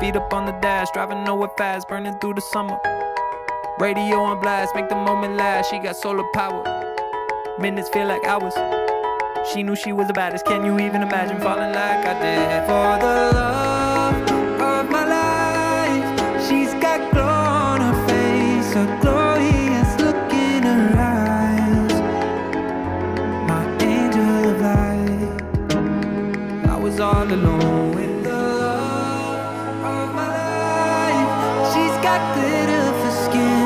feet up on the dash, driving nowhere fast, burning through the summer. Radio on blast, make the moment last. She got solar power, minutes feel like hours. She knew she was the baddest. Can you even imagine falling like I did? For the love of my life, she's got glow on her face, a glorious look in her eyes. My angel of light. I was all alone with the love of my life. She's got glitter for skin,